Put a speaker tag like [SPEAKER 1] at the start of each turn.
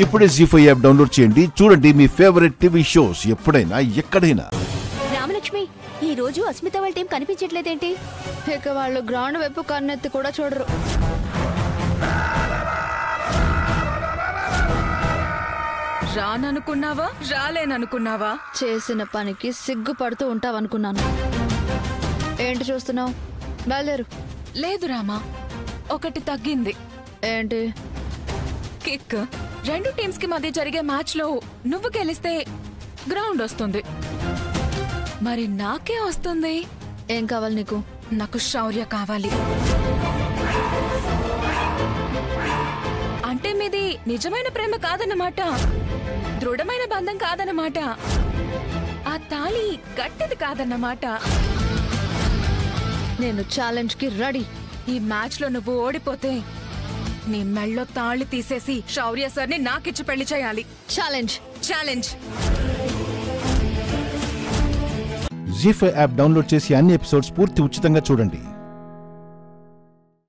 [SPEAKER 1] ఇప్పుడే జీ5 app download చేయండి. చూడండి మీ ఫేవరెట్ టీవీ షోస్ ఎప్పుడైనా ఎక్కడైనా.
[SPEAKER 2] రామలక్ష్మి, ఈ రోజు అస్మిత వాళ్ళ టీం కనిపించట్లేదేంటి?
[SPEAKER 3] ఇక వాళ్ళు గ్రౌండ్ వైపు కన్నెత్తి కూడా చూడరు.
[SPEAKER 4] రాననుకున్నావా రాలేననుకున్నావా?
[SPEAKER 3] చేసిన పనికి సిగ్గుపడుతూ ఉంటావనుకున్నాను. ఏంటి చూస్తున్నావు? బయలుదేరు.
[SPEAKER 4] లేదు రామా, ఒకటి తగ్గింది.
[SPEAKER 3] ఏంటి?
[SPEAKER 4] కిక్. రెండు టీమ్స్ కి మధ్య జరిగే మ్యాచ్ లో నువ్వు గెలిస్తే గ్రౌండ్ వస్తుంది, మరి నాకే వస్తుంది.
[SPEAKER 3] ఏం కావాలి నీకు?
[SPEAKER 4] నాకు శౌర్య కావాలి. అంటే మీది నిజమైన ప్రేమ కాదన్నమాట, దృఢమైన బంధం కాదన్నమాట, ఆ తాళి గట్టిది కాదన్నమాట.
[SPEAKER 3] నేను ఛాలెంజ్ కి రెడీ.
[SPEAKER 4] ఈ మ్యాచ్ లో నువ్వు ఓడిపోతే నీ మెళ్ళో తాళి తీసేసి శౌర్య సార్ని నాకిచ్చి పెళ్లి చేయాలి.
[SPEAKER 3] ఛాలెంజ్.
[SPEAKER 4] ఛాలెంజ్.
[SPEAKER 1] జీ5 యాప్ డౌన్లోడ్ చేసి అన్ని ఎపిసోడ్స్ పూర్తి ఉచితంగా చూడండి.